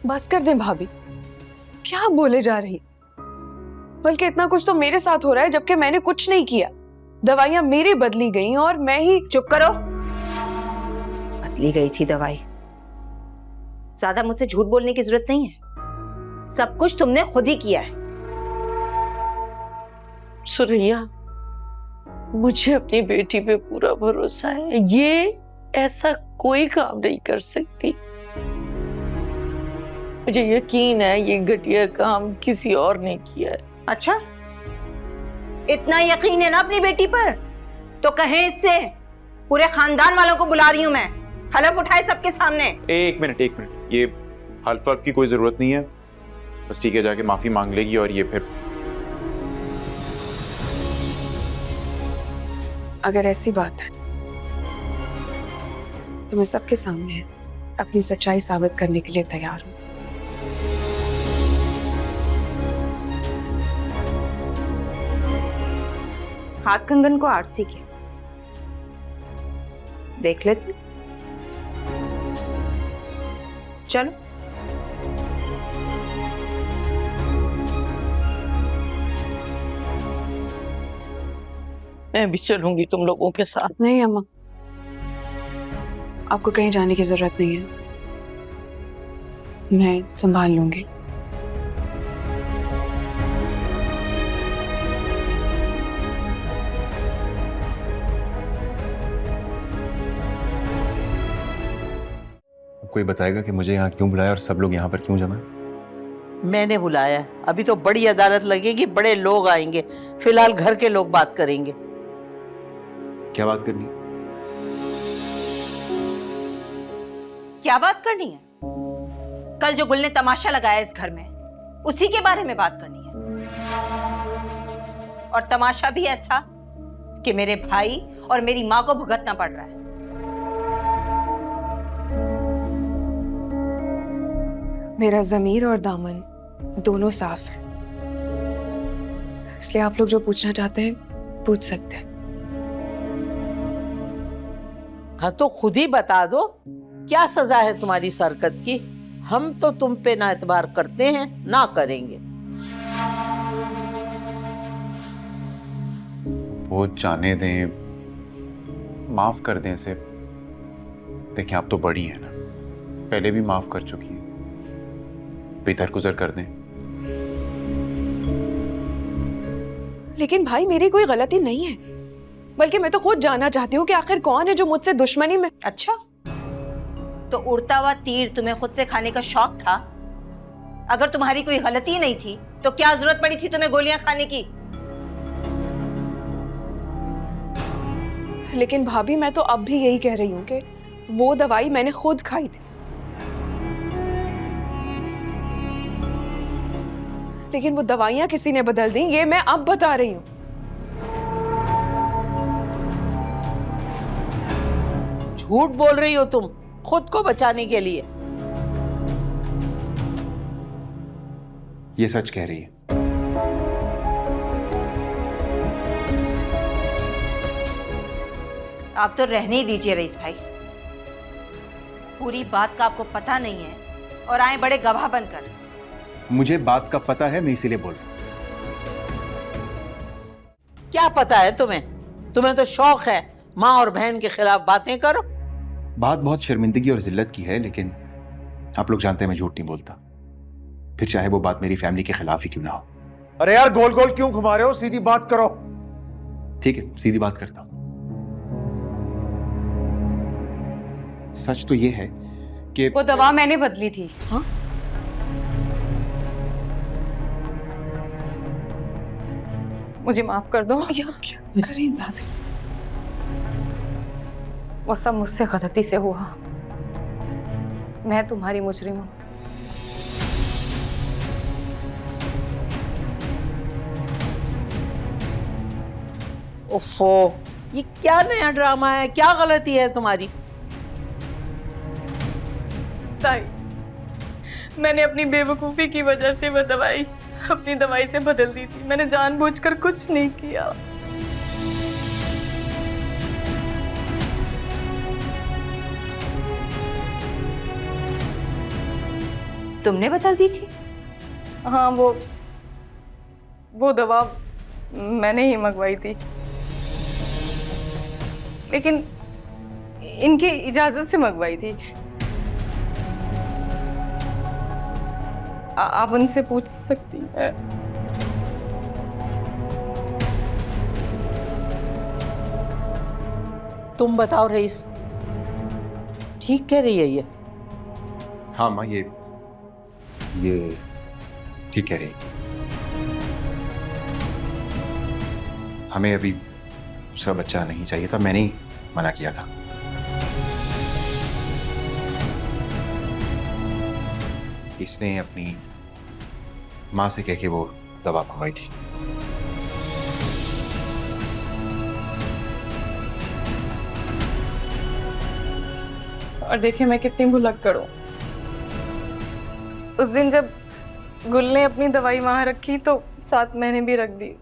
बस कर दें भाभी, क्या बोले जा रही? बल्कि इतना कुछ तो मेरे साथ हो रहा है जबकि मैंने कुछ नहीं किया। दवाइयां मेरी बदली गई और मैं ही। चुप करो। बदली गई थी दवाई? ज्यादा मुझसे झूठ बोलने की जरूरत नहीं है, सब कुछ तुमने खुद ही किया है। सुरैया, मुझे अपनी बेटी पे पूरा भरोसा है, ये ऐसा कोई काम नहीं कर सकती। मुझे यकीन है ये घटिया काम किसी और ने किया है। अच्छा, इतना यकीन है ना अपनी बेटी पर, तो कहें इससे। पूरे खानदान वालों को बुला रही हूं मैं, हलफ उठाए सबके सामने। एक मिनट, ये हल्फ की कोई जरूरत नहीं है। बस ठीक है, जाके माफी मांग लेगी और ये फिर। अगर ऐसी बात है तो मैं सबके सामने अपनी सच्चाई साबित करने के लिए तैयार हूं। हाथ कंगन को आरसी के देख लेते। चलो। मैं भी चलूंगी तुम लोगों के साथ। नहीं अम्मा, आपको कहीं जाने की जरूरत नहीं है, मैं संभाल लूंगी। कोई बताएगा कि मुझे यहाँ क्यों बुलाया और सब लोग यहाँ पर क्यों जमा? मैंने बुलाया है, अभी तो बड़ी अदालत लगेगी, बड़े लोग आएंगे। फिलहाल घर के लोग बात करेंगे। क्या बात करनी? क्या बात करनी है? कल जो गुल ने तमाशा लगाया इस घर में, उसी के बारे में बात करनी है। और तमाशा भी ऐसा कि मेरे भाई और मेरी मां को भुगतना पड़ रहा है। मेरा ज़मीर और दामन दोनों साफ है, इसलिए आप लोग जो पूछना चाहते हैं पूछ सकते हैं। हाँ तो खुद ही बता दो, क्या सजा है तुम्हारी इस हरकत की? हम तो तुम पे ना एतबार करते हैं, ना करेंगे। वो जाने दें, माफ कर दें इसे। देखिए, आप तो बड़ी हैं ना, पहले भी माफ कर चुकी हैं, बेदरगुजर कर दें। लेकिन भाई, मेरी कोई गलती नहीं है, बल्कि मैं तो खुद जानना चाहती हूँ कि आखिर कौन है जो मुझसे दुश्मनी में। अच्छा, तो उड़ता हुआ तीर तुम्हें खुद से खाने का शौक था? अगर तुम्हारी कोई गलती नहीं थी तो क्या जरूरत पड़ी थी तुम्हें गोलियां खाने की? लेकिन भाभी, मैं तो अब भी यही कह रही हूँ कि वो दवाई मैंने खुद खाई थी, लेकिन वो दवाइयां किसी ने बदल दी, ये मैं अब बता रही हूँ। झूठ बोल रही हो तुम खुद को बचाने के लिए। ये सच कह रही है। आप तो रहने ही दीजिए रईस भाई, पूरी बात का आपको पता नहीं है और आए बड़े गवाह बनकर। मुझे बात का पता है, मैं इसीलिए बोल रहा हूं। क्या पता है तुम्हें? तुम्हें तो शौक है माँ और बहन के खिलाफ बातें करो। बात बहुत शर्मिंदगी और जिल्लत की है, लेकिन आप लोग जानते हैं मैं झूठ नहीं बोलता, फिर चाहे वो बात मेरी फैमिली के खिलाफ ही क्यों ना हो। अरे यार, गोल गोल क्यों घुमा रहे हो? सीधी बात करो। ठीक है, सीधी बात करता हूं। सच तो ये है कि वो दवा मैंने बदली थी। हाँ? मुझे माफ कर दो। क्या करें भाभी? वो सब मुझसे गलती से हुआ, मैं तुम्हारी मुजरिम हूँ। ओफो, ये क्या नया ड्रामा है? क्या गलती है तुम्हारी? ताई, मैंने अपनी बेवकूफी की वजह से वो दवाई अपनी दवाई से बदल दी थी। मैंने जानबूझकर कुछ नहीं किया। तुमने बदल दी थी? हाँ, वो दवा मैंने ही मंगवाई थी, लेकिन इनकी इजाजत से मंगवाई थी। आप उनसे पूछ सकती हैं। तुम बताओ रईस, ठीक कह रही है ये? हाँ माँ, ये ठीक कह रही है। हमें अभी दूसरा बच्चा नहीं चाहिए था, मैंने ही मना किया था। इसने अपनी माँ से कह के वो दवा मंगवाई थी। और देखिए मैं कितनी भुलक्कड़ हूँ। उस दिन जब गुल ने अपनी दवाई वहां रखी तो साथ मैंने भी रख दी,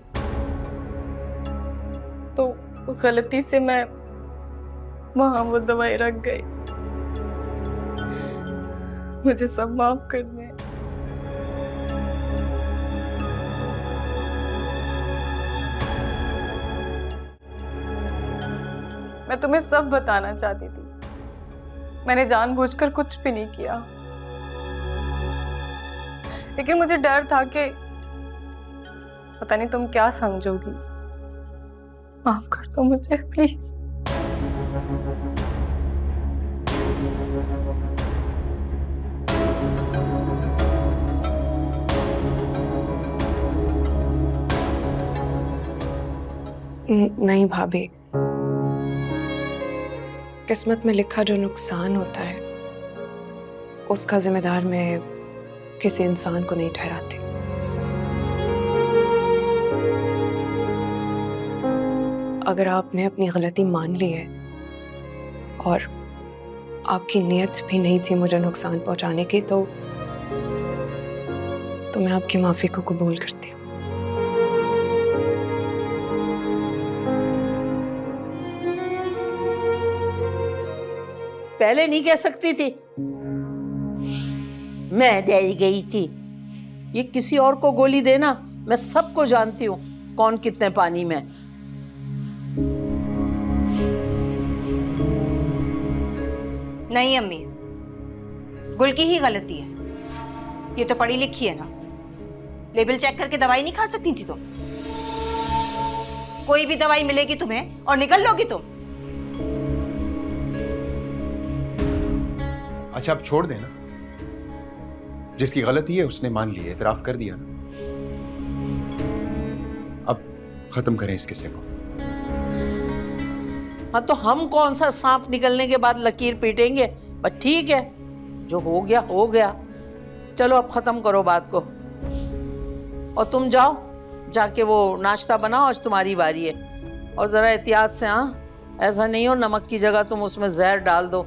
तो गलती से मैं वहां वो दवाई रख गई। मुझे सब माफ कर दें। मैं तुम्हें सब बताना चाहती थी, मैंने जानबूझकर कुछ भी नहीं किया, लेकिन मुझे डर था कि पता नहीं तुम क्या समझोगी। माफ कर दो मुझे प्लीज। नहीं भाभी, किस्मत में लिखा जो नुकसान होता है उसका जिम्मेदार मैं किसी इंसान को नहीं ठहराती। अगर आपने अपनी गलती मान ली है और आपकी नीयत भी नहीं थी मुझे नुकसान पहुंचाने की, तो मैं आपकी माफी को कबूल करती हूँ। पहले नहीं कह सकती थी? मैं डर गई थी। ये किसी और को गोली देना, मैं सबको जानती हूँ कौन कितने पानी में। नहीं अम्मी, गुल की ही गलती है। ये तो पढ़ी लिखी है ना, लेबल चेक करके दवाई नहीं खा सकती थी तुम? कोई भी दवाई मिलेगी तुम्हें और निकल लोगी तुम। अच्छा अब छोड़ देना, जिसकी गलती है उसने मान ली है, इतराफ कर दिया ना। अब खत्म करें इस किस्से को। हाँ तो हम कौन सा सांप निकलने के बाद लकीर पीटेंगे? बस ठीक है, जो हो गया हो गया। चलो अब खत्म करो बात को, और तुम जाओ जाके वो नाश्ता बनाओ, आज तुम्हारी बारी है। और जरा एहतियात से, हाँ, ऐसा नहीं हो नमक की जगह तुम उसमें जहर डाल दो।